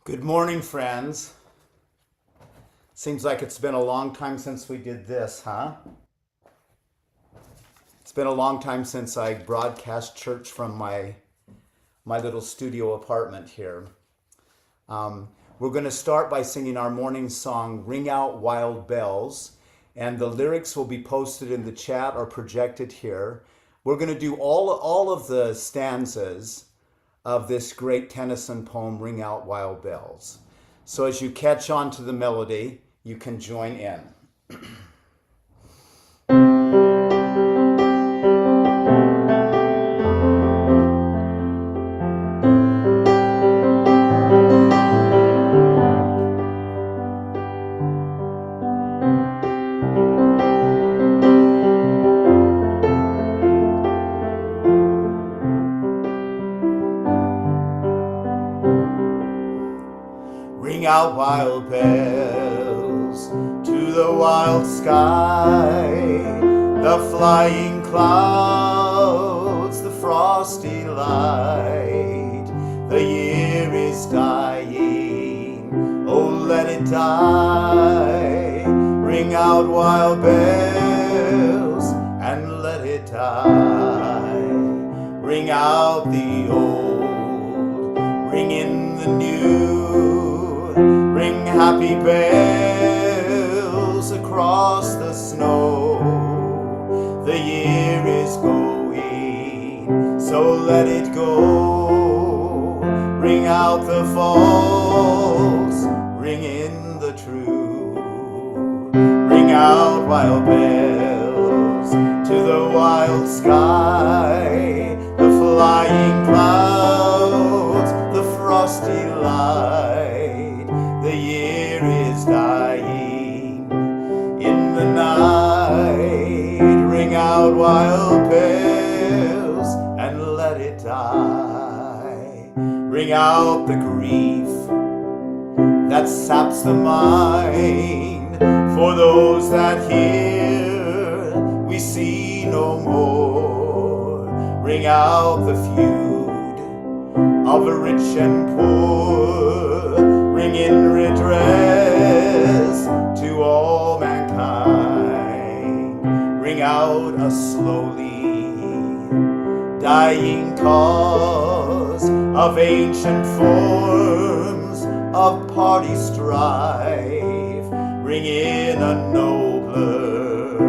Good morning, friends. Seems like it's been a long time since we did this, huh? It's been a long time since I broadcast church from my little studio apartment here. We're going to start by singing our morning song, Ring Out Wild Bells, and the lyrics will be posted in the chat or projected here. We're going to do all of the stanzas of this great Tennyson poem, Ring Out Wild Bells. So as you catch on to the melody, you can join in. Ring out wild bells to the wild sky, the flying clouds, the frosty light. The year is dying, oh let it die. Ring out wild bells and let it die. Ring out the old, ring in the new. Ring happy bells across the snow. The year is going, so let it go. Ring out the false, ring in the true. Ring out wild bells to the wild sky, the flying clouds, the frosty light. The year is dying in the night. Ring out wild bells and let it die. Ring out the grief that saps the mind. For those that hear, we see no more. Ring out the feud of a rich and poor. Ring in redress to all mankind. Ring out a slowly dying cause of ancient forms of party strife. Ring in a nobler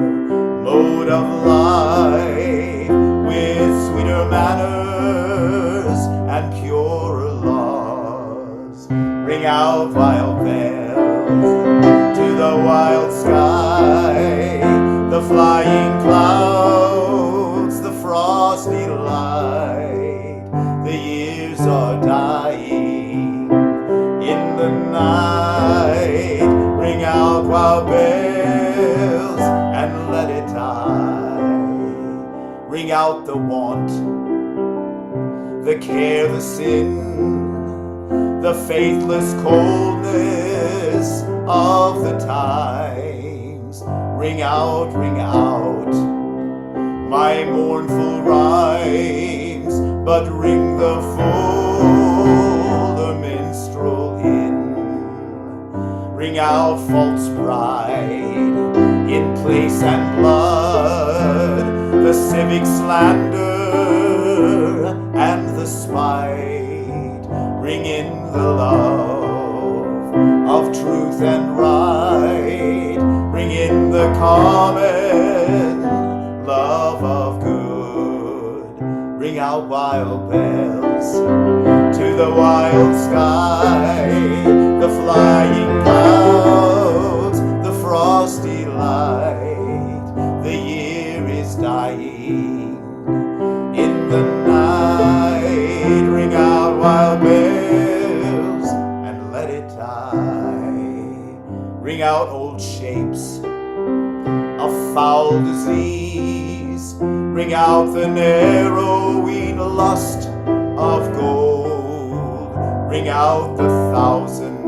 mode of life with sweeter manners and purer laws. Ring out wild bells to the wild sky, the flying clouds, the frosty light. The years are dying in the night. Ring out wild bells and let it die. Ring out the want, the care, the sin, the faithless coldness of the times. Ring out, my mournful rhymes, but ring the fuller minstrel in. Ring out false pride in place and blood, the civic slander and the spite. Ring in the love of truth and right. Ring in the common love of good. Ring out wild bells to the wild sky, the flying clouds, the frosty light. The year is dying in the night. Ring out wild bells and let it die. Ring out old shapes of foul disease. Ring out the narrowing lust of gold. Ring out the thousand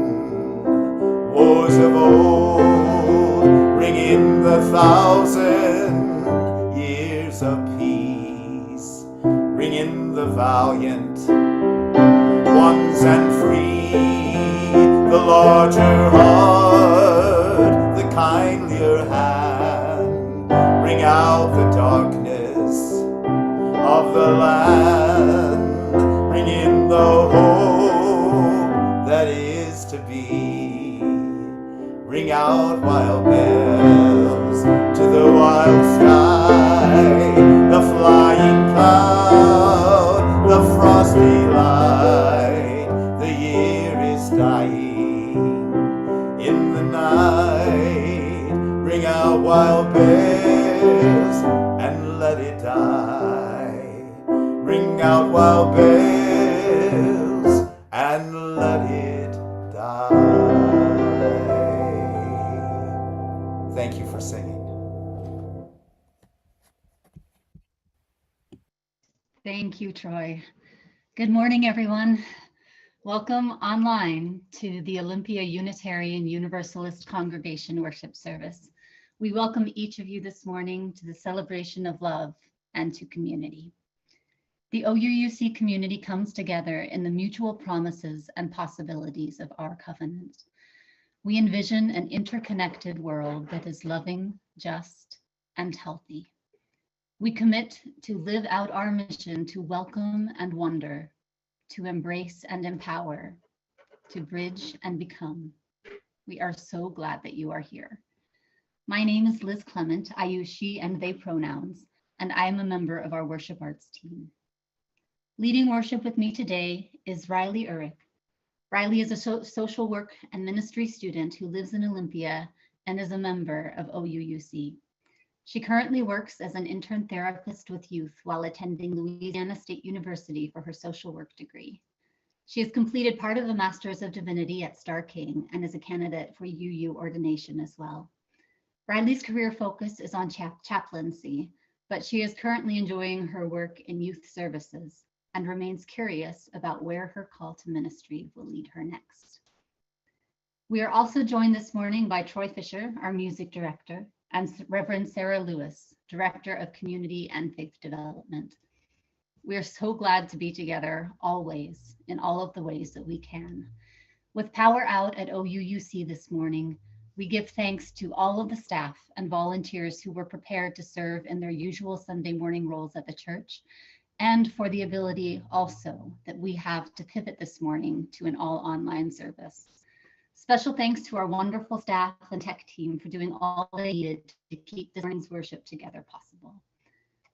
wars of old. Ring in the 1,000 years of peace. Ring in the valiant ones and free. larger heart, the kindlier hand. Bring out the darkness of the land. Bring in the hope that is to be. Ring out wild bells to the wild sky, the flying cloud, the frosty light. The year is dying in the night. Ring out wild bells and let it die. Ring out wild bells and let it die. Thank you for singing. Thank you, Troy. Good morning, everyone. Welcome online to the Olympia Unitarian Universalist Congregation Worship Service. We welcome each of you this morning to the celebration of love and to community. The OUUC community comes together in the mutual promises and possibilities of our covenant. We envision an interconnected world that is loving, just, and healthy. We commit to live out our mission to welcome and wonder, to embrace and empower, to bridge and become. We are so glad that you are here. My name is Liz Clement. I use she and they pronouns, and I am a member of our worship arts team. Leading worship with me today is Rylee Uhrich. Rylee is a social work and ministry student who lives in Olympia and is a member of OUUC. She currently works as an intern therapist with youth while attending Louisiana State University for her social work degree. She has completed part of a Master's of Divinity at Starr King and is a candidate for UU ordination as well. Rylee's career focus is on chaplaincy, but she is currently enjoying her work in youth services and remains curious about where her call to ministry will lead her next. We are also joined this morning by Troy Fisher, our music director, and Reverend Sarah Lewis, Director of Community and Faith Development. We are so glad to be together always in all of the ways that we can. With power out at OUUC this morning, we give thanks to all of the staff and volunteers who were prepared to serve in their usual Sunday morning roles at the church, and for the ability also that we have to pivot this morning to an all online service. Special thanks to our wonderful staff and tech team for doing all they needed to keep this morning's worship together possible.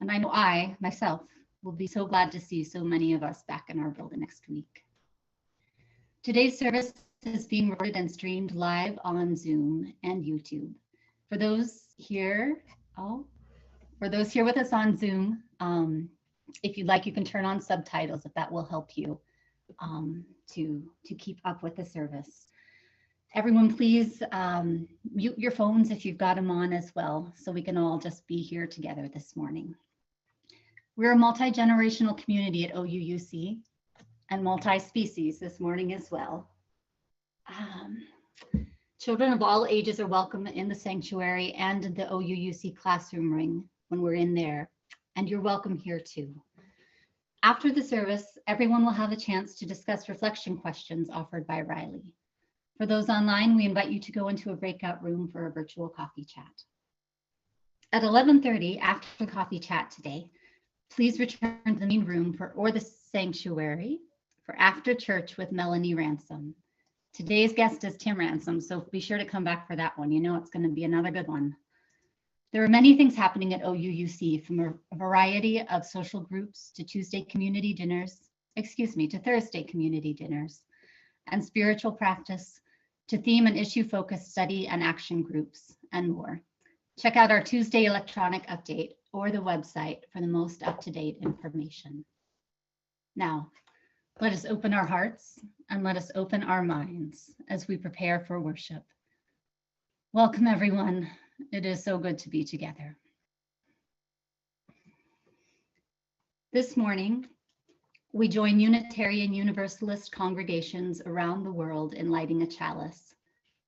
And I know I, myself, will be so glad to see so many of us back in our building next week. Today's service is being recorded and streamed live on Zoom and YouTube. For those here with us on Zoom, if you'd like, you can turn on subtitles if that will help you to keep up with the service. Everyone, please mute your phones if you've got them on as well, so we can all just be here together this morning. We're a multi-generational community at OUUC and multi-species this morning as well. Children of all ages are welcome in the sanctuary and in the OUUC classroom ring when we're in there, and you're welcome here too. After the service, everyone will have a chance to discuss reflection questions offered by Rylee. For those online, we invite you to go into a breakout room for a virtual coffee chat. At 11:30, after the coffee chat today, please return to the main room or the sanctuary for after church with Melanie Ransom. Today's guest is Tim Ransom, so be sure to come back for that one. You know it's going to be another good one. There are many things happening at OUUC, from a variety of social groups to Thursday community dinners, and spiritual practice, to theme and issue focused study and action groups, and more. Check out our Tuesday electronic update or the website for the most up-to-date information. Now, let us open our hearts and let us open our minds as we prepare for worship. Welcome, everyone. It is so good to be together. This morning, we join Unitarian Universalist congregations around the world in lighting a chalice,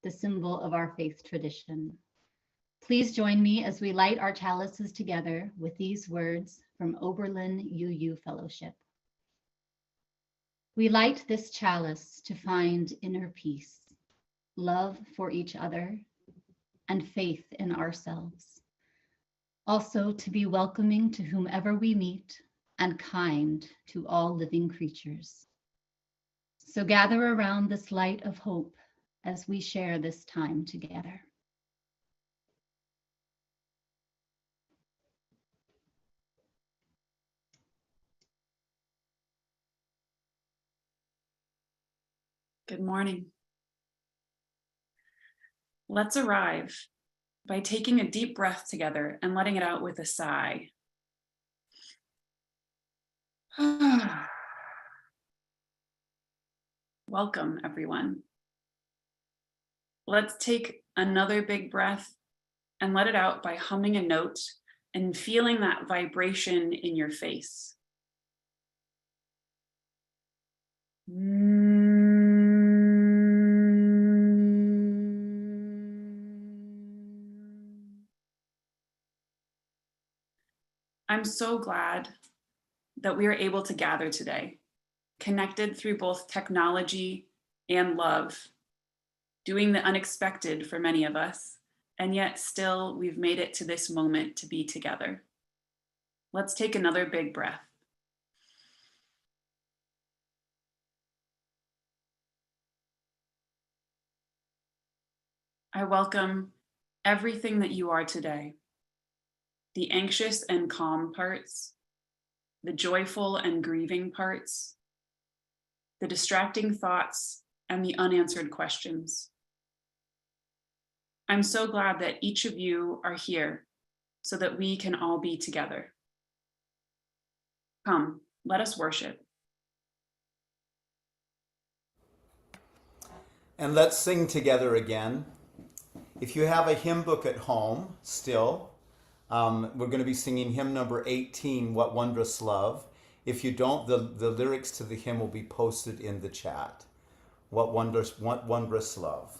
the symbol of our faith tradition. Please join me as we light our chalices together with these words from Oberlin UU Fellowship. We light this chalice to find inner peace, love for each other, and faith in ourselves. Also, to be welcoming to whomever we meet and kind to all living creatures. So gather around this light of hope as we share this time together. Good morning. Let's arrive by taking a deep breath together and letting it out with a sigh. Welcome, everyone. Let's take another big breath and let it out by humming a note and feeling that vibration in your face. I'm so glad that we are able to gather today, connected through both technology and love, doing the unexpected for many of us, and yet still we've made it to this moment to be together. Let's take another big breath. I welcome everything that you are today, the anxious and calm parts, the joyful and grieving parts, the distracting thoughts, and the unanswered questions. I'm so glad that each of you are here so that we can all be together. Come, let us worship. And let's sing together again. If you have a hymn book at home still, we're going to be singing hymn number 18, What Wondrous Love. If you don't, the lyrics to the hymn will be posted in the chat. What wondrous love.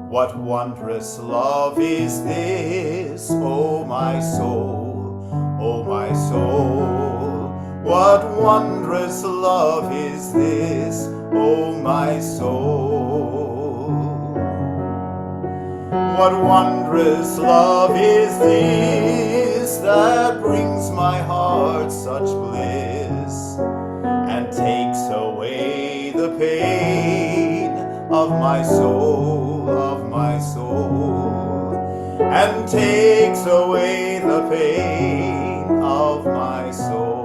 What wondrous love is this, O my soul, O my soul? What wondrous love is this, O my soul? What wondrous love is this that brings my heart such bliss and takes away the pain of my soul, and takes away the pain of my soul.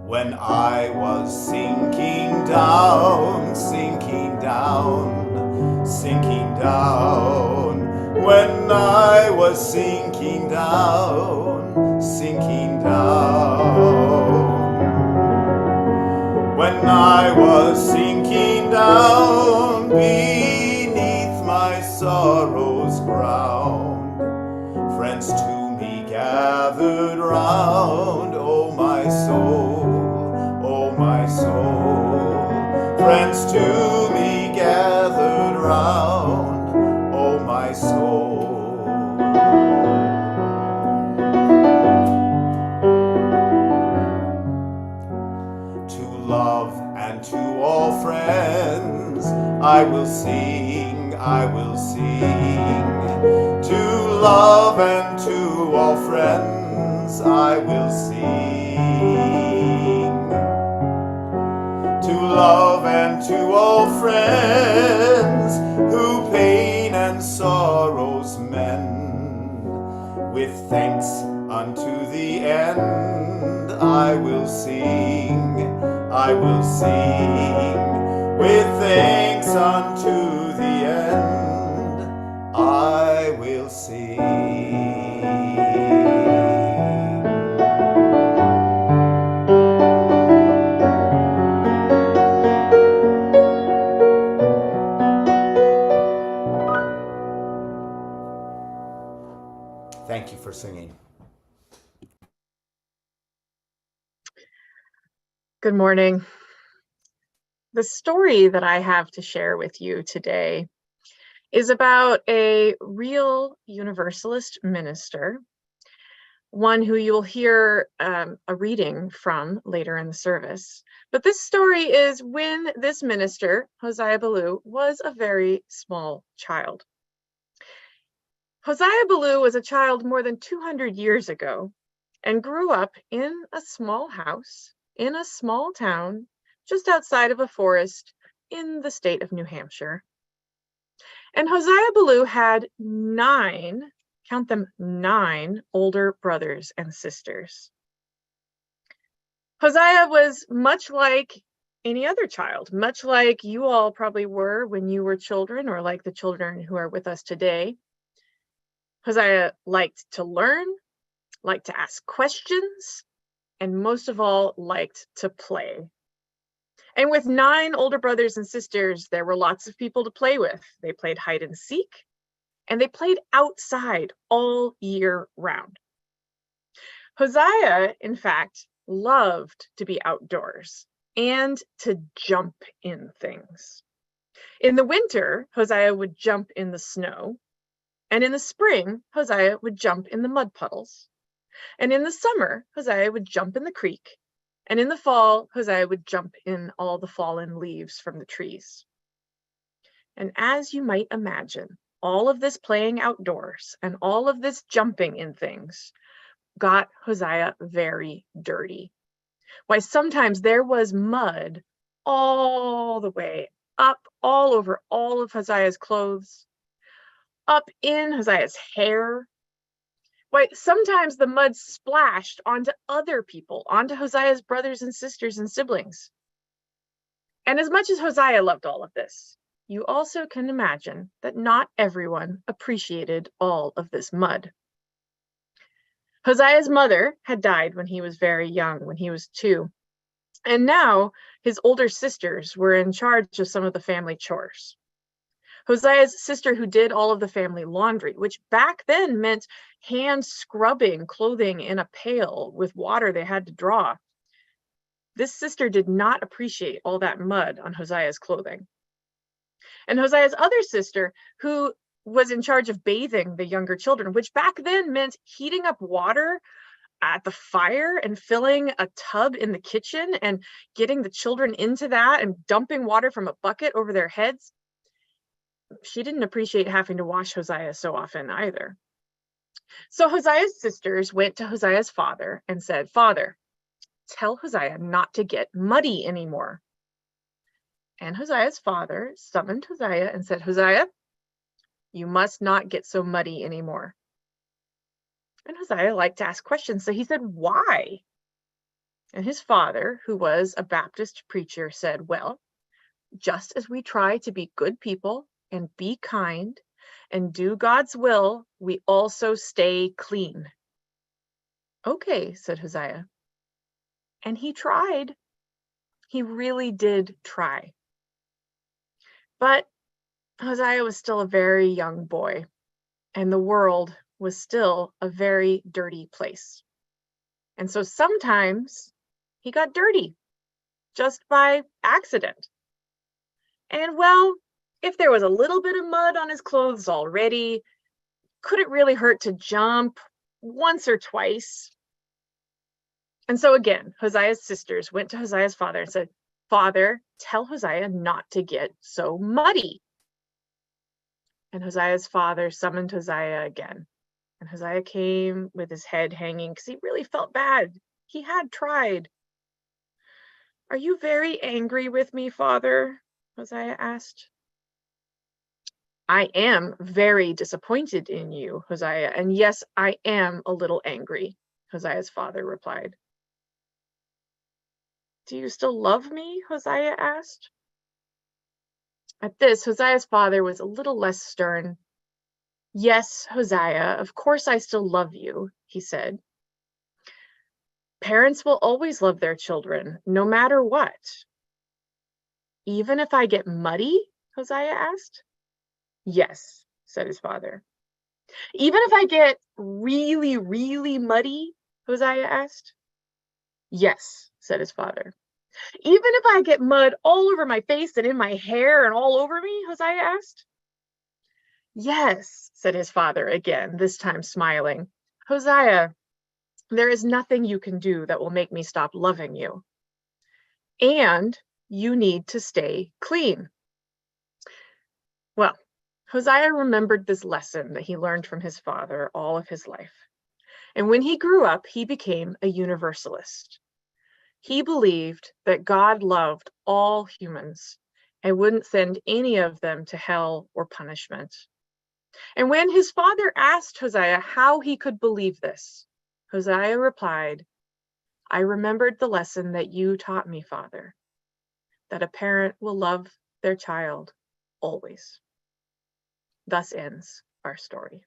When I was sinking down, when I was sinking down, when I was sinking down beneath my sorrow's ground, friends to me gathered round, oh my soul, friends to me gathered round, oh my soul. To love and to all friends I will sing, to love and to all friends I will sing, to love and to all friends who pain and sorrows mend, with thanks unto the end I will sing, with thanks unto the end I will sing. Thank you for singing. Good morning. The story that I have to share with you today is about a real Universalist minister, one who you'll hear a reading from later in the service. But this story is when this minister, Hosea Ballou, was a very small child. Hosea Ballou was a child more than 200 years ago and grew up in a small house in a small town just outside of a forest in the state of New Hampshire. And Hosea Ballou had 9, count them, 9 older brothers and sisters. Hosea was much like any other child, much like you all probably were when you were children, or like the children who are with us today. Hosea liked to learn, liked to ask questions, and most of all, liked to play. And with 9 older brothers and sisters, there were lots of people to play with. They played hide and seek, and they played outside all year round. Hosea, in fact, loved to be outdoors and to jump in things. In the winter, Hosea would jump in the snow, and in the spring, Hosea would jump in the mud puddles. And in the summer, Hosea would jump in the creek. And in the fall, Hosea would jump in all the fallen leaves from the trees. And as you might imagine, all of this playing outdoors and all of this jumping in things got Hosea very dirty. Why, sometimes there was mud all the way up, all over all of Hosea's clothes, up in Hosea's hair. Why, sometimes the mud splashed onto other people, onto Hosea's brothers and sisters and siblings. And as much as Hosea loved all of this, you also can imagine that not everyone appreciated all of this mud. Hosea's mother had died when he was very young, when he was 2. And now his older sisters were in charge of some of the family chores. Hosea's sister, who did all of the family laundry, which back then meant hand scrubbing clothing in a pail with water they had to draw. This sister did not appreciate all that mud on Hosea's clothing. And Hosea's other sister, who was in charge of bathing the younger children, which back then meant heating up water at the fire and filling a tub in the kitchen and getting the children into that and dumping water from a bucket over their heads. She didn't appreciate having to wash Hosea so often either. So Hosea's sisters went to Hosea's father and said, "Father, tell Hosea not to get muddy anymore." And Hosea's father summoned Hosea and said, "Hosea, you must not get so muddy anymore." And Hosea liked to ask questions, so he said, "Why?" And his father, who was a Baptist preacher, said, "Well, just as we try to be good people and be kind and do God's will, we also stay clean." "Okay," said Hosea. And he tried. He really did try. But Hosea was still a very young boy, and the world was still a very dirty place. And so sometimes he got dirty just by accident. And well, if there was a little bit of mud on his clothes already, could it really hurt to jump once or twice? And so again, Hosea's sisters went to Hosea's father and said, "Father, tell Hosea not to get so muddy." And Hosea's father summoned Hosea again. And Hosea came with his head hanging because he really felt bad. He had tried. "Are you very angry with me, Father?" Hosea asked. "I am very disappointed in you, Hosea, and yes, I am a little angry," Hosea's father replied. "Do you still love me?" Hosea asked. At this, Hosea's father was a little less stern. "Yes, Hosea, of course I still love you," he said. "Parents will always love their children, no matter what." "Even if I get muddy?" Hosea asked. "Yes," said his father. "Even if I get really, really muddy?" Hosea asked. "Yes," said his father. Even if I get mud all over my face and in my hair and all over me? Hosea asked. Yes, said his father again, this time smiling. Hosea, there is nothing you can do that will make me stop loving you. And you need to stay clean. Well, Hosea remembered this lesson that he learned from his father all of his life. And when he grew up, he became a universalist. He believed that God loved all humans and wouldn't send any of them to hell or punishment. And when his father asked Hosea how he could believe this, Hosea replied, I remembered the lesson that you taught me, Father, that a parent will love their child always. Thus ends our story.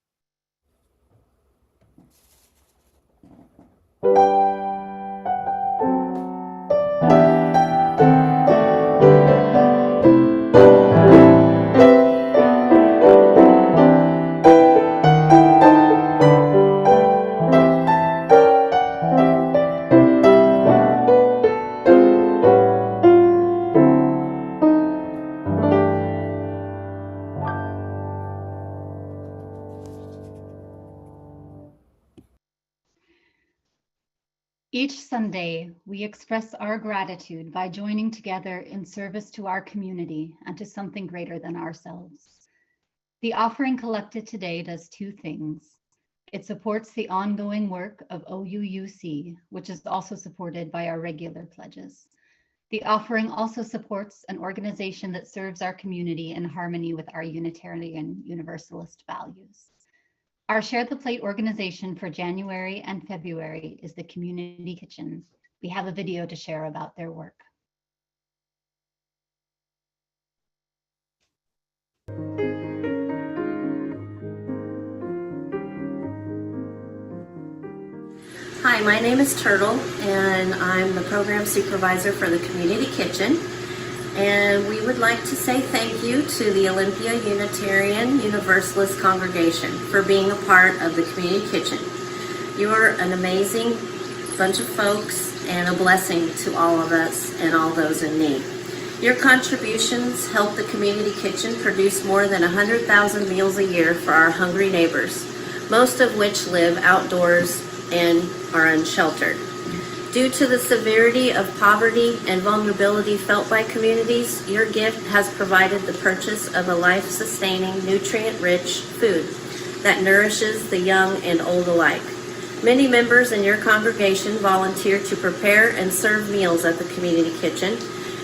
Each Sunday, we express our gratitude by joining together in service to our community and to something greater than ourselves. The offering collected today does two things. It supports the ongoing work of OUUC, which is also supported by our regular pledges. The offering also supports an organization that serves our community in harmony with our Unitarian Universalist values. Our Share the Plate organization for January and February is the Community Kitchen. We have a video to share about their work. Hi, my name is Turtle, and I'm the program supervisor for the Community Kitchen. And we would like to say thank you to the Olympia Unitarian Universalist congregation for being a part of the Community Kitchen. You are an amazing bunch of folks and a blessing to all of us and all those in need. Your contributions help the Community Kitchen produce more than 100,000 meals a year for our hungry neighbors, most of which live outdoors and are unsheltered. Due to the severity of poverty and vulnerability felt by communities, your gift has provided the purchase of a life-sustaining, nutrient-rich food that nourishes the young and old alike. Many members in your congregation volunteer to prepare and serve meals at the Community Kitchen,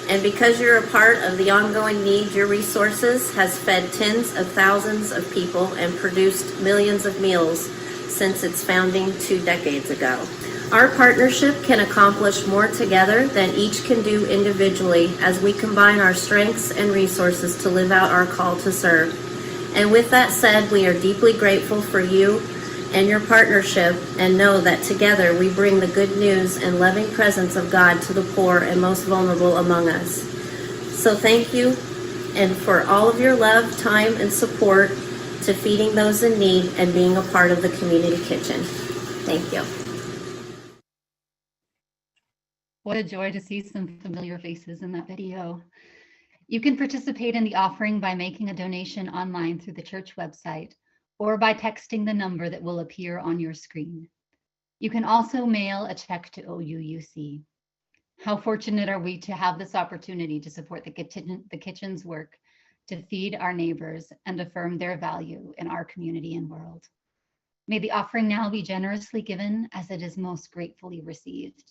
and because you're a part of the ongoing need, your resources has fed tens of thousands of people and produced millions of meals since its founding 2 decades ago. Our partnership can accomplish more together than each can do individually as we combine our strengths and resources to live out our call to serve. And with that said, we are deeply grateful for you and your partnership, and know that together we bring the good news and loving presence of God to the poor and most vulnerable among us. So thank you, and for all of your love, time, and support to feeding those in need and being a part of the Community Kitchen. Thank you. What a joy to see some familiar faces in that video. You can participate in the offering by making a donation online through the church website or by texting the number that will appear on your screen. You can also mail a check to OUUC. How fortunate are we to have this opportunity to support the kitchen's work to feed our neighbors and affirm their value in our community and world. May the offering now be generously given as it is most gratefully received.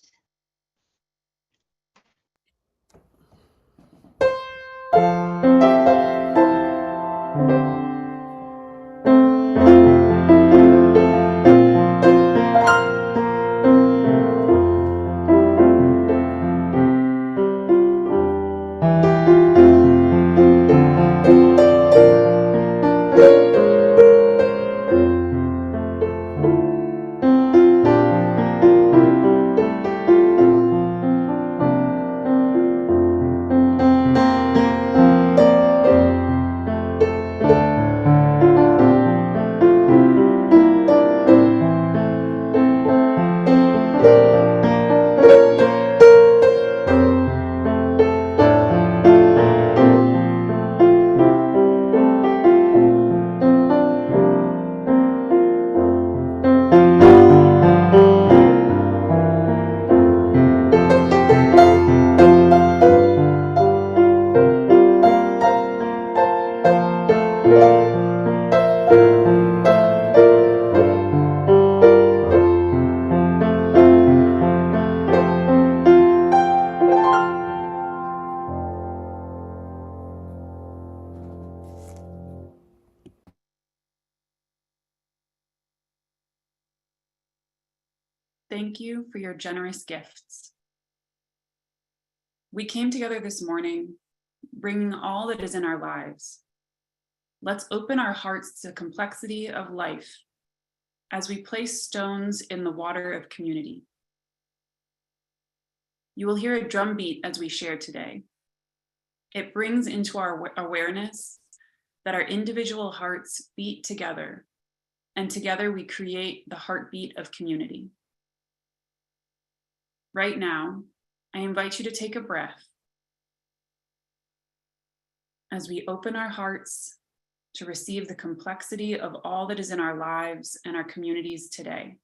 thank you for your generous gifts. We came together this morning, bringing all that is in our lives. Let's open our hearts to the complexity of life as we place stones in the water of community. You will hear a drum beat as we share today. It brings into our awareness that our individual hearts beat together, and together we create the heartbeat of community. Right now, I invite you to take a breath as we open our hearts to receive the complexity of all that is in our lives and our communities today.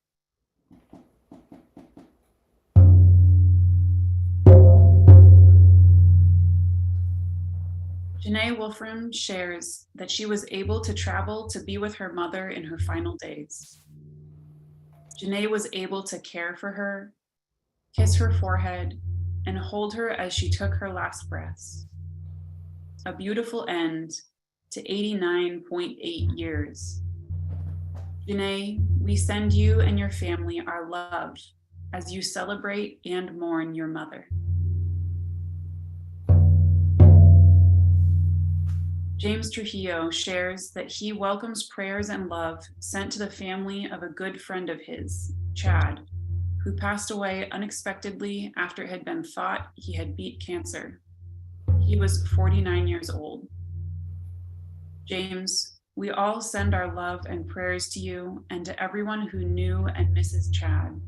Janae Wolfram shares that she was able to travel to be with her mother in her final days. Janae was able to care for her, kiss her forehead, and hold her as she took her last breaths. A beautiful end to 89.8 years. Janae, we send you and your family our love as you celebrate and mourn your mother. James Trujillo shares that he welcomes prayers and love sent to the family of a good friend of his, Chad, who passed away unexpectedly after it had been thought he had beat cancer. He was 49 years old. James, we all send our love and prayers to you and to everyone who knew and misses Chad.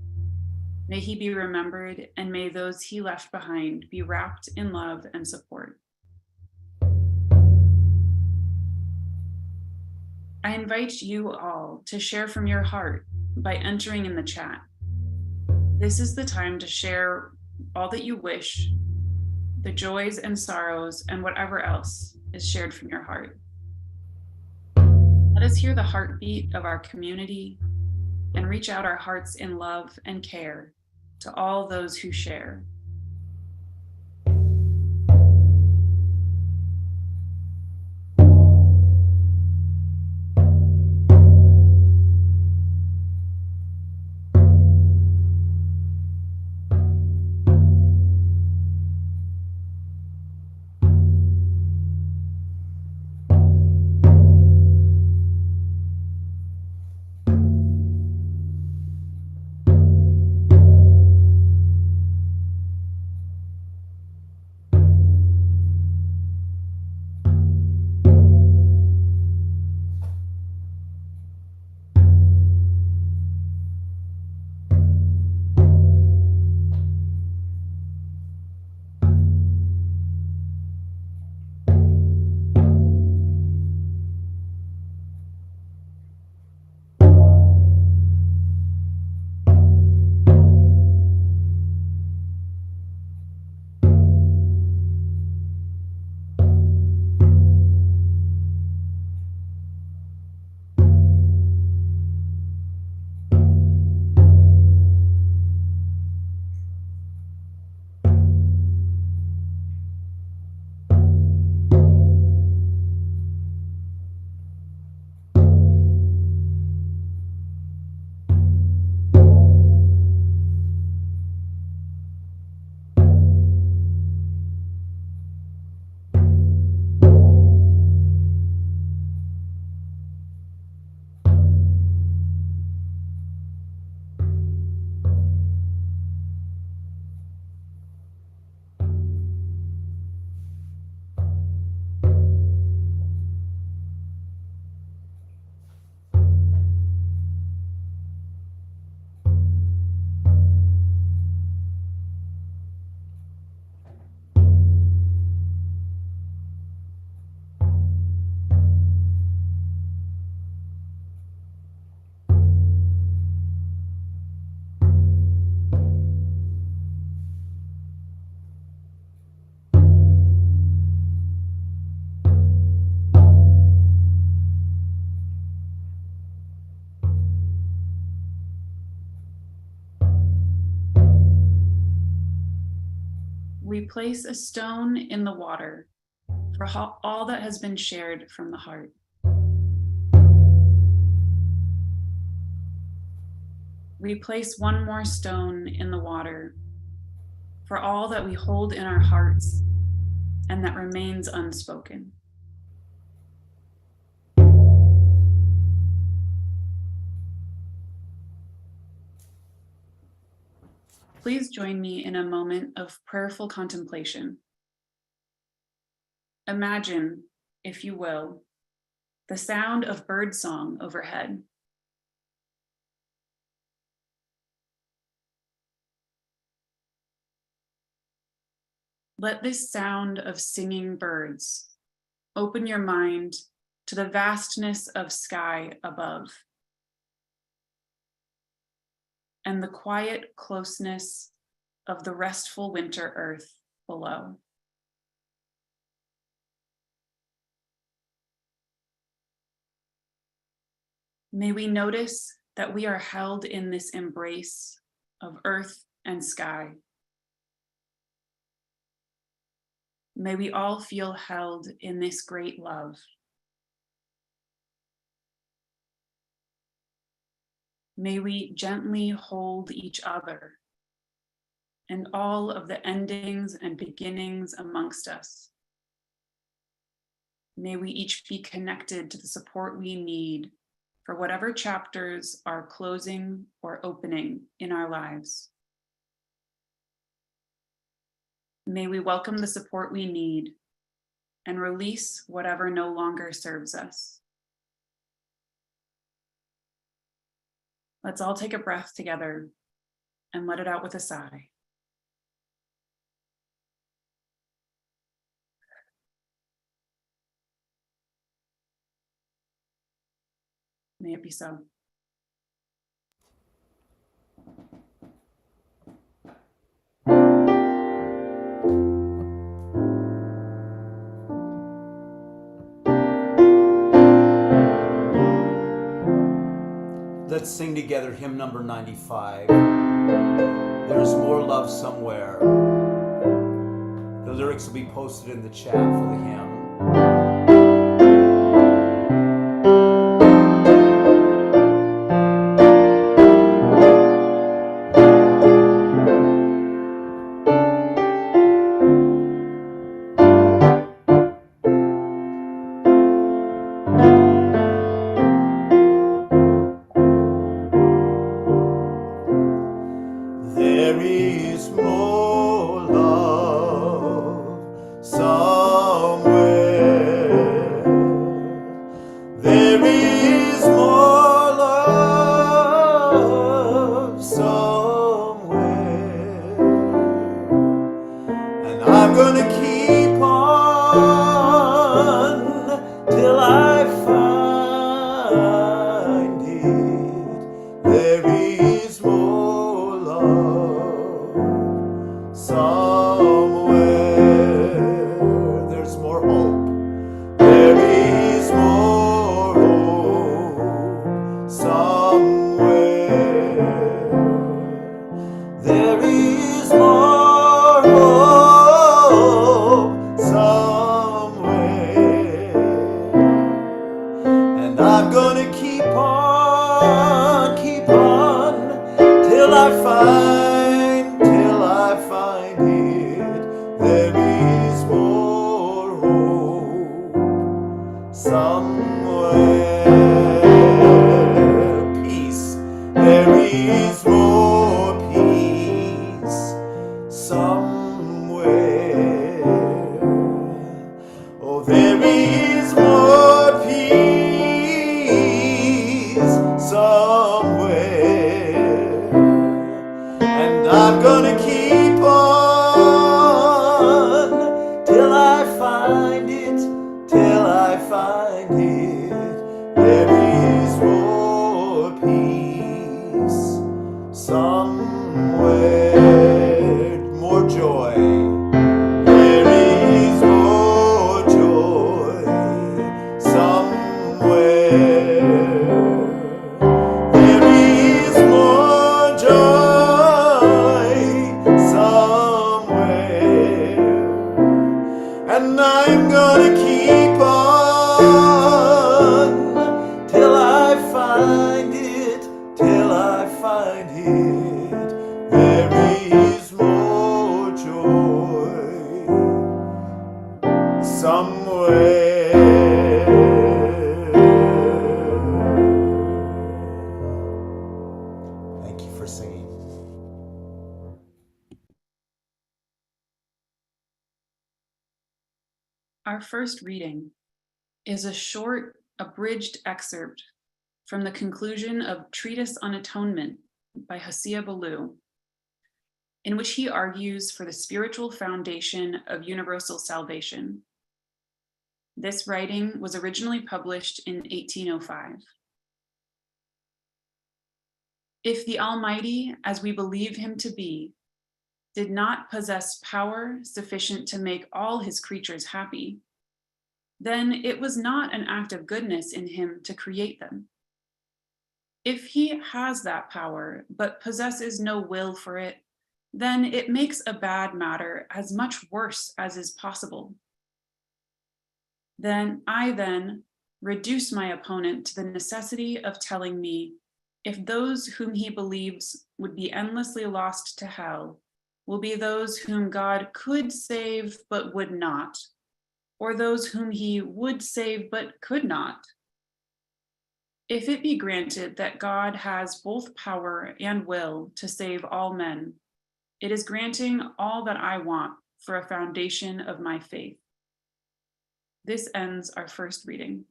May he be remembered, and may those he left behind be wrapped in love and support. I invite you all to share from your heart by entering in the chat. This is the time to share all that you wish, the joys and sorrows, and whatever else is shared from your heart. Let us hear the heartbeat of our community and reach out our hearts in love and care to all those who share. We place a stone in the water for all that has been shared from the heart. we place one more stone in the water for all that we hold in our hearts and that remains unspoken. Please join me in a moment of prayerful contemplation. Imagine, if you will, the sound of birdsong overhead. Let this sound of singing birds open your mind to the vastness of sky above and the quiet closeness of the restful winter earth below. May we notice that we are held in this embrace of earth and sky. May we all feel held in this great love. May we gently hold each other and all of the endings and beginnings amongst us. May we each be connected to the support we need for whatever chapters are closing or opening in our lives. May we welcome the support we need and release whatever no longer serves us. Let's all take a breath together and let it out with a sigh. May it be so. Let's sing together hymn number 95. There's more love somewhere. The lyrics will be posted in the chat for the hymn. There is more love somewhere. There is more love somewhere. And I'm gonna keep on till I find it. There is more love somewhere. There's more hope. There is more hope somewhere. There is more hope somewhere. And I'm gonna keep on till I find it. There is more hope somewhere. Peace. There is more peace somewhere. Oh, there is more peace somewhere. And I'm gonna keep on till I find it, till I find it. There is more peace somewhere. More joy. There is more joy somewhere. There is more joy somewhere. And I'm gonna keep on till I find it, till I find it. Thank you for singing. Our first reading is a short, abridged excerpt from the conclusion of Treatise on Atonement by Hosea Ballou, in which he argues for the spiritual foundation of universal salvation. This writing was originally published in 1805. If the Almighty, as we believe him to be, did not possess power sufficient to make all his creatures happy, then it was not an act of goodness in him to create them. If he has that power, but possesses no will for it, then it makes a bad matter as much worse as is possible. Then I reduce my opponent to the necessity of telling me if those whom he believes would be endlessly lost to hell will be those whom God could save but would not, or those whom he would save but could not. If it be granted that God has both power and will to save all men, it is granting all that I want for a foundation of my faith. This ends our first reading.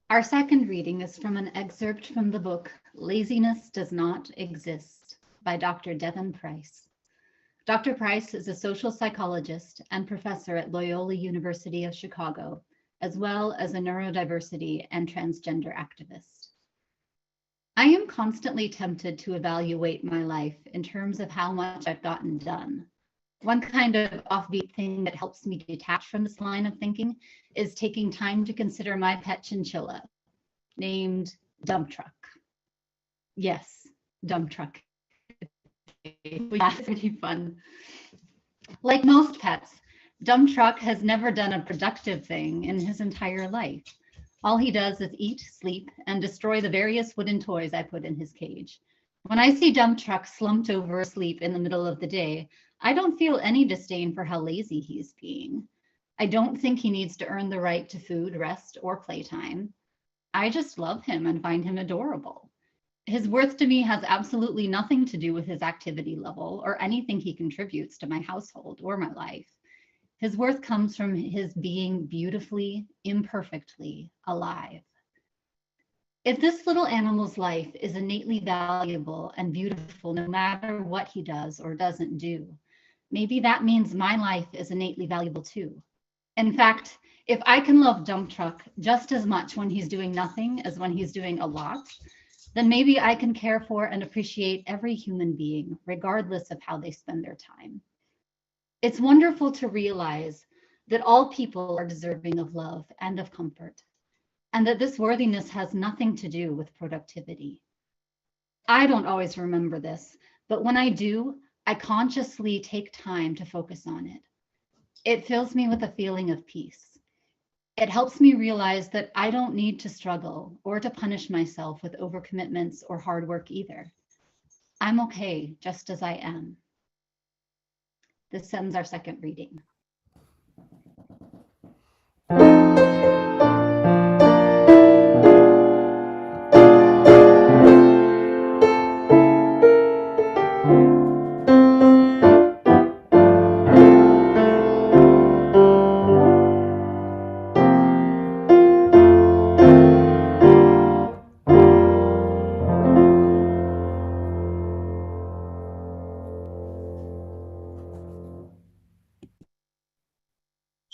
Our second reading is from an excerpt from the book Laziness Does Not Exist by Dr. Devin Price. Dr. Price is a social psychologist and professor at Loyola University of Chicago, as well as a neurodiversity and transgender activist. I am constantly tempted to evaluate my life in terms of how much I've gotten done. One kind of offbeat thing that helps me detach from this line of thinking is taking time to consider my pet chinchilla, named Dump Truck. Yes, Dump Truck. Yeah, it's pretty fun. Like most pets, Dump Truck has never done a productive thing in his entire life. All he does is eat, sleep, and destroy the various wooden toys I put in his cage. When I see Dump Truck slumped over asleep in the middle of the day, I don't feel any disdain for how lazy he's being. I don't think he needs to earn the right to food, rest, or playtime. I just love him and find him adorable. His worth to me has absolutely nothing to do with his activity level or anything he contributes to my household or my life. His worth comes from his being beautifully, imperfectly alive. If this little animal's life is innately valuable and beautiful no matter what he does or doesn't do, maybe that means my life is innately valuable too. In fact, if I can love Dump Truck just as much when he's doing nothing as when he's doing a lot, then maybe I can care for and appreciate every human being, regardless of how they spend their time. It's wonderful to realize that all people are deserving of love and of comfort, and that this worthiness has nothing to do with productivity. I don't always remember this, but when I do, I consciously take time to focus on it. It fills me with a feeling of peace. It helps me realize that I don't need to struggle or to punish myself with overcommitments or hard work either. I'm okay just as I am. This ends our second reading.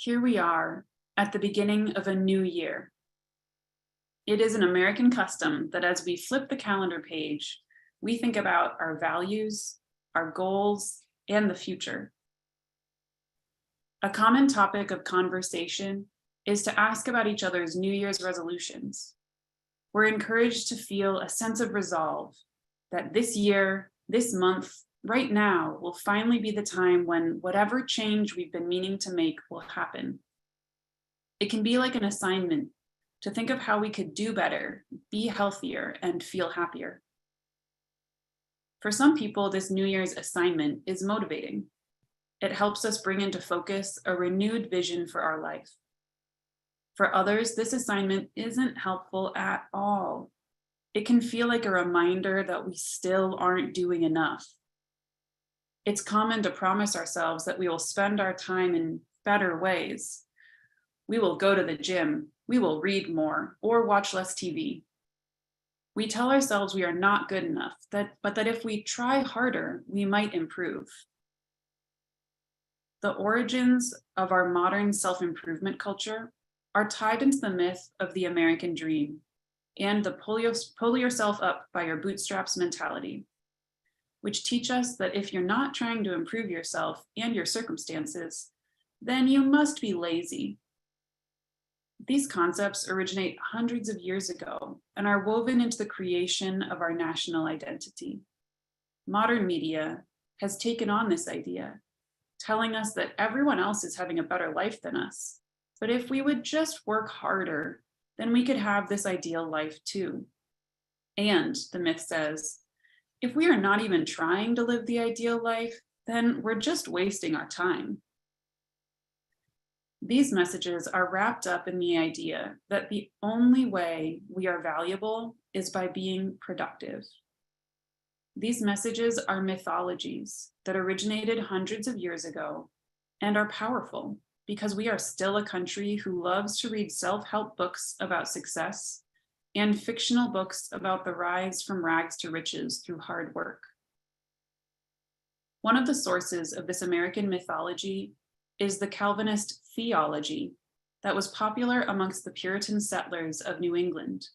Here we are at the beginning of a new year. It is an American custom that as we flip the calendar page, we think about our values, our goals, and the future. A common topic of conversation is to ask about each other's New Year's resolutions. We're encouraged to feel a sense of resolve that this year, this month, right now will finally be the time when whatever change we've been meaning to make will happen. It can be like an assignment to think of how we could do better, be healthier, and feel happier. For some people, this New Year's assignment is motivating. It helps us bring into focus a renewed vision for our life. For others, this assignment isn't helpful at all. It can feel like a reminder that we still aren't doing enough. It's common to promise ourselves that we will spend our time in better ways. We will go to the gym, we will read more, or watch less TV. We tell ourselves we are not good enough, but that if we try harder, we might improve. The origins of our modern self-improvement culture are tied into the myth of the American dream and the pull yourself up by your bootstraps mentality, which teach us that if you're not trying to improve yourself and your circumstances, then you must be lazy. These concepts originate hundreds of years ago and are woven into the creation of our national identity. Modern media has taken on this idea, telling us that everyone else is having a better life than us. But if we would just work harder, then we could have this ideal life too. And the myth says, if we are not even trying to live the ideal life, then we're just wasting our time. These messages are wrapped up in the idea that the only way we are valuable is by being productive. These messages are mythologies that originated hundreds of years ago and are powerful because we are still a country who loves to read self-help books about success and fictional books about the rise from rags to riches through hard work. One of the sources of this American mythology is the Calvinist theology that was popular amongst the Puritan settlers of New England.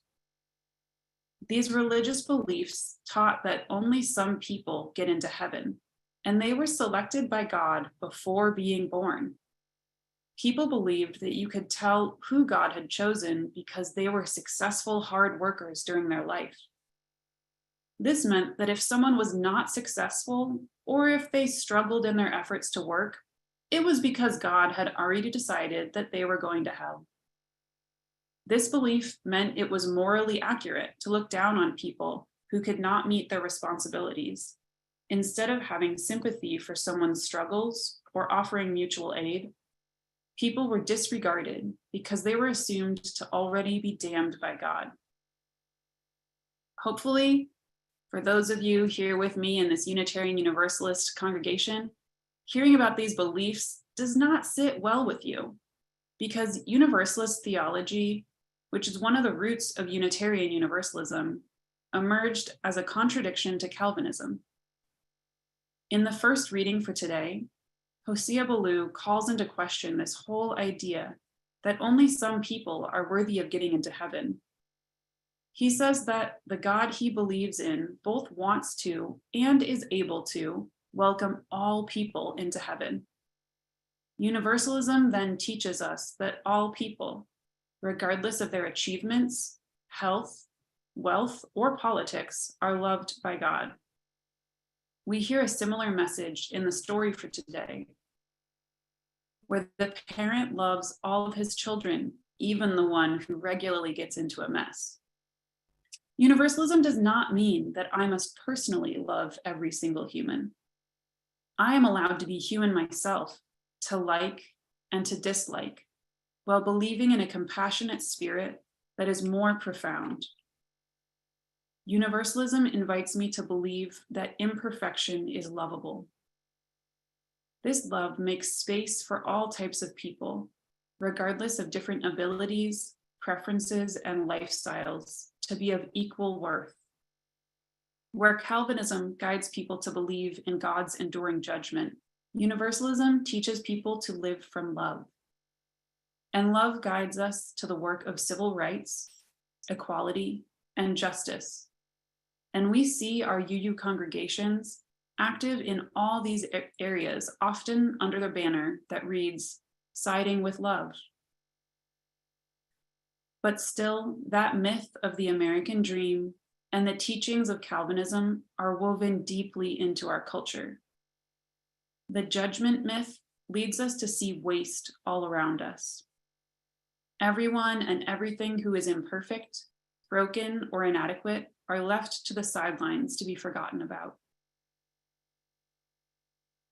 These religious beliefs taught that only some people get into heaven, and they were selected by God before being born. People believed that you could tell who God had chosen because they were successful hard workers during their life. This meant that if someone was not successful, or if they struggled in their efforts to work, it was because God had already decided that they were going to hell. This belief meant it was morally accurate to look down on people who could not meet their responsibilities. Instead of having sympathy for someone's struggles or offering mutual aid, people were disregarded because they were assumed to already be damned by God. Hopefully, for those of you here with me in this Unitarian Universalist congregation, hearing about these beliefs does not sit well with you, because Universalist theology, which is one of the roots of Unitarian Universalism, emerged as a contradiction to Calvinism. In the first reading for today, Hosea Ballou calls into question this whole idea that only some people are worthy of getting into heaven. He says that the God he believes in both wants to and is able to welcome all people into heaven. Universalism then teaches us that all people, regardless of their achievements, health, wealth, or politics, are loved by God. We hear a similar message in the story for today, where the parent loves all of his children, even the one who regularly gets into a mess. Universalism does not mean that I must personally love every single human. I am allowed to be human myself, to like and to dislike, while believing in a compassionate spirit that is more profound. Universalism invites me to believe that imperfection is lovable. This love makes space for all types of people, regardless of different abilities, preferences, and lifestyles, to be of equal worth. Where Calvinism guides people to believe in God's enduring judgment, Universalism teaches people to live from love. And love guides us to the work of civil rights, equality, and justice. And we see our UU congregations active in all these areas, often under the banner that reads, "Siding with Love." But still, that myth of the American dream and the teachings of Calvinism are woven deeply into our culture. The judgment myth leads us to see waste all around us. Everyone and everything who is imperfect, broken, or inadequate are left to the sidelines to be forgotten about.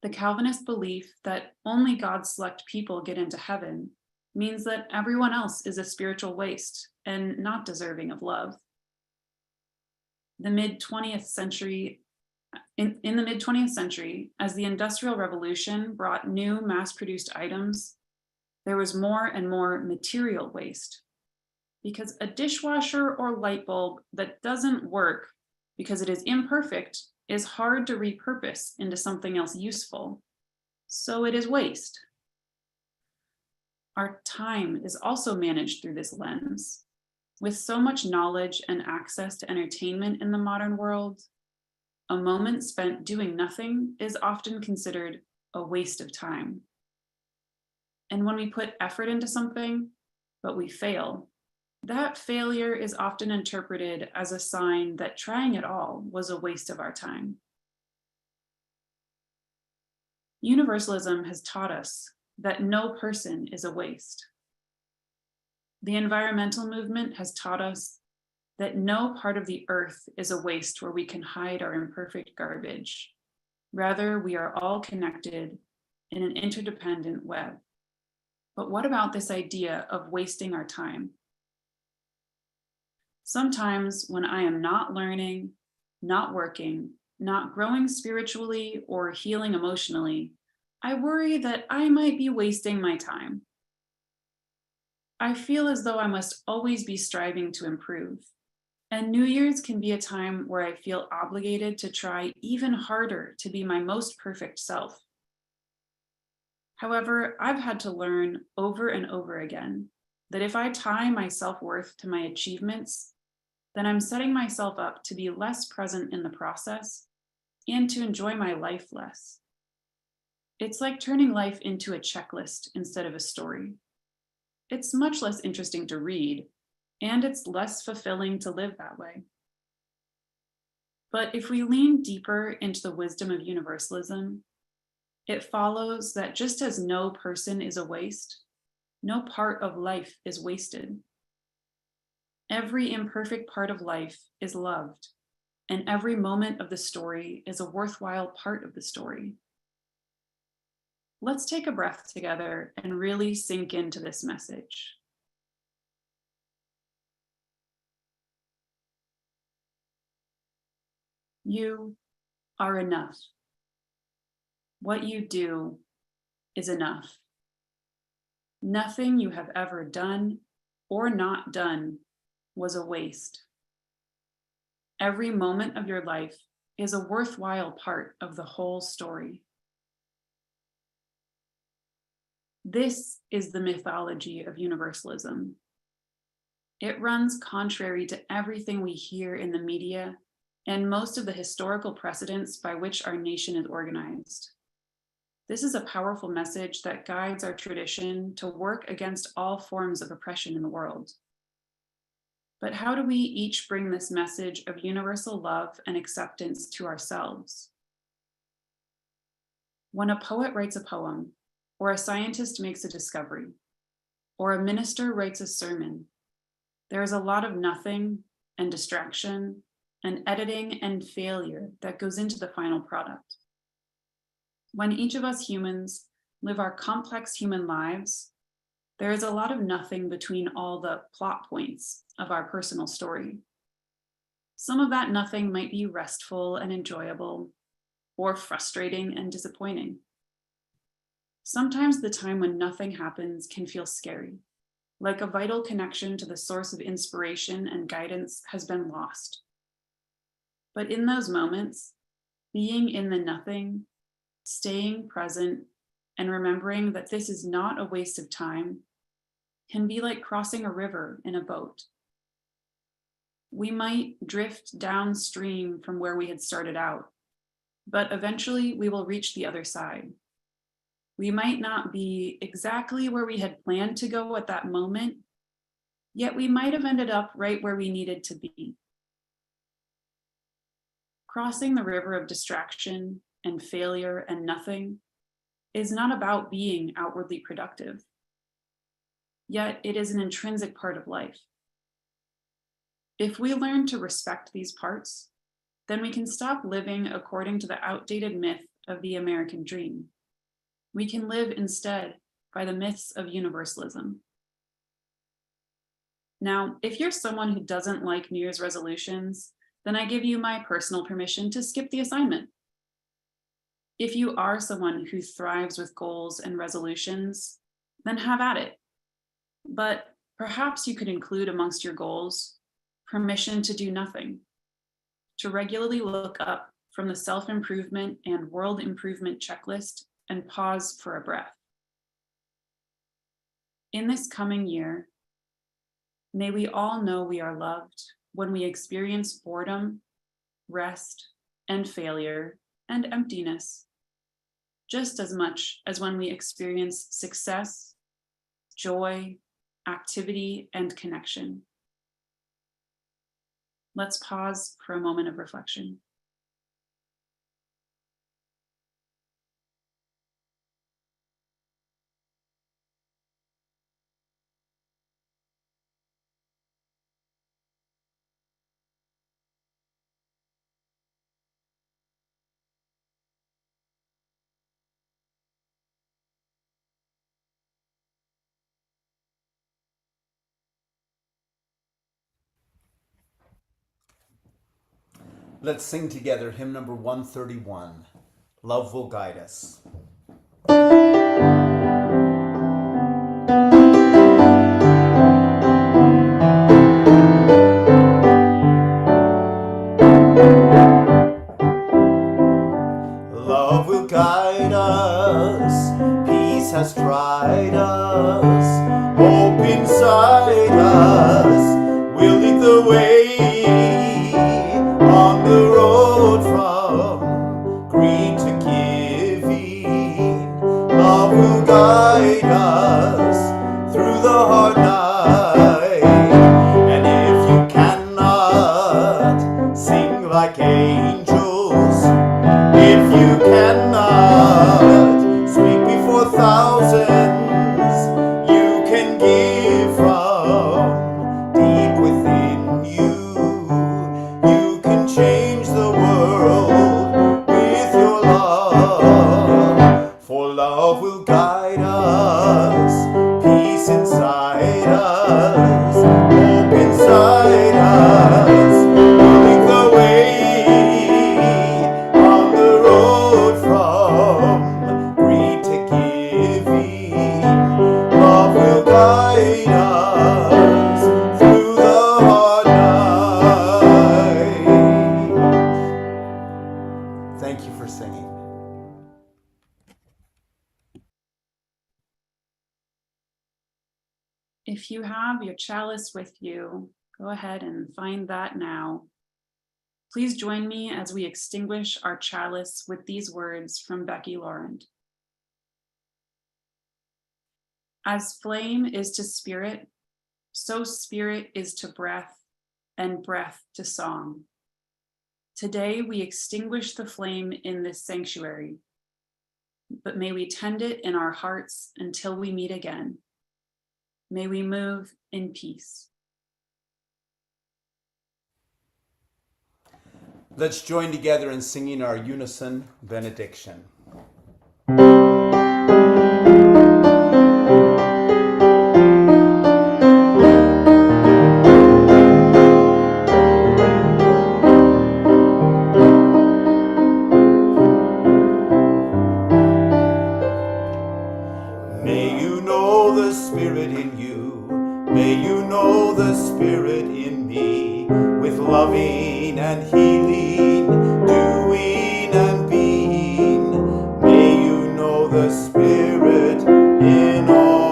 The Calvinist belief that only God's select people get into heaven means that everyone else is a spiritual waste and not deserving of love. The mid-20th century, in the mid-20th century, as the Industrial Revolution brought new mass-produced items, there was more and more material waste, because a dishwasher or light bulb that doesn't work because it is imperfect is hard to repurpose into something else useful, so it is waste. Our time is also managed through this lens. With so much knowledge and access to entertainment in the modern world, a moment spent doing nothing is often considered a waste of time. And when we put effort into something, but we fail, that failure is often interpreted as a sign that trying at all was a waste of our time. Universalism has taught us that no person is a waste. The environmental movement has taught us that no part of the earth is a waste where we can hide our imperfect garbage. Rather, we are all connected in an interdependent web. But what about this idea of wasting our time? Sometimes when I am not learning, not working, not growing spiritually or healing emotionally, I worry that I might be wasting my time. I feel as though I must always be striving to improve. And New Year's can be a time where I feel obligated to try even harder to be my most perfect self. However, I've had to learn over and over again that if I tie my self-worth to my achievements, then I'm setting myself up to be less present in the process and to enjoy my life less. It's like turning life into a checklist instead of a story. It's much less interesting to read, and it's less fulfilling to live that way. But if we lean deeper into the wisdom of universalism, it follows that just as no person is a waste, no part of life is wasted. Every imperfect part of life is loved, and every moment of the story is a worthwhile part of the story. Let's take a breath together and really sink into this message. You are enough. What you do is enough. Nothing you have ever done or not done was a waste. Every moment of your life is a worthwhile part of the whole story. This is the mythology of universalism. It runs contrary to everything we hear in the media and most of the historical precedents by which our nation is organized. This is a powerful message that guides our tradition to work against all forms of oppression in the world. But how do we each bring this message of universal love and acceptance to ourselves? When a poet writes a poem, or a scientist makes a discovery, or a minister writes a sermon, there is a lot of nothing and distraction and editing and failure that goes into the final product. When each of us humans live our complex human lives, there is a lot of nothing between all the plot points of our personal story. Some of that nothing might be restful and enjoyable, or frustrating and disappointing. Sometimes the time when nothing happens can feel scary, like a vital connection to the source of inspiration and guidance has been lost. But in those moments, being in the nothing, staying present, and remembering that this is not a waste of time can be like crossing a river in a boat. We might drift downstream from where we had started out, but eventually we will reach the other side. We might not be exactly where we had planned to go at that moment, yet we might have ended up right where we needed to be. Crossing the river of distraction and failure and nothing is not about being outwardly productive, yet it is an intrinsic part of life. If we learn to respect these parts, then we can stop living according to the outdated myth of the American dream. We can live instead by the myths of universalism. Now, if you're someone who doesn't like New Year's resolutions, then I give you my personal permission to skip the assignment. If you are someone who thrives with goals and resolutions, then have at it. But perhaps you could include amongst your goals permission to do nothing, to regularly look up from the self-improvement and world improvement checklist and pause for a breath. In this coming year, may we all know we are loved when we experience boredom, rest, and failure, and emptiness, just as much as when we experience success, joy, activity, and connection. Let's pause for a moment of reflection. Let's sing together hymn number 131, Love Will Guide Us. Love will guide us, peace has tried us, hope inside us will lead the way on the road from green to giving. Love will guide us through the hard night, and if you cannot sing like angels, if you cannot speak before thousands, you can give from deep within you. You can change the world with your love, for love will guide us, peace inside us, hope inside us, will lead the way on the road from greed to giving. Love will guide us through the hard night. Thank you for singing. If you have your chalice with you, go ahead and find that now. Please join me as we extinguish our chalice with these words from Becky Laurent. As flame is to spirit, so spirit is to breath, and breath to song. Today we extinguish the flame in this sanctuary, but may we tend it in our hearts until we meet again. May we move in peace. Let's join together in singing our unison benediction. May you know the Spirit in you. May you know the Spirit in me, with loving and healing, doing and being. May you know the Spirit in all.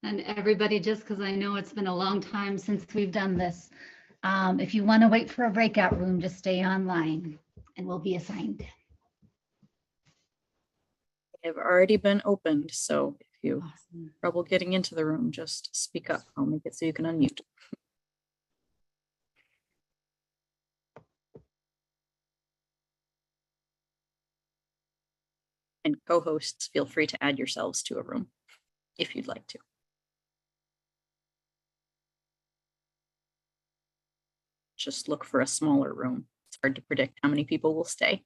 And everybody, just because I know it's been a long time since we've done this, if you want to wait for a breakout room, just stay online and we'll be assigned. Have already been opened, so if you have Awesome. trouble getting into the room, just speak up. I'll make it so you can unmute. And co-hosts, feel free to add yourselves to a room if you'd like to. Just look for a smaller room. It's hard to predict how many people will stay.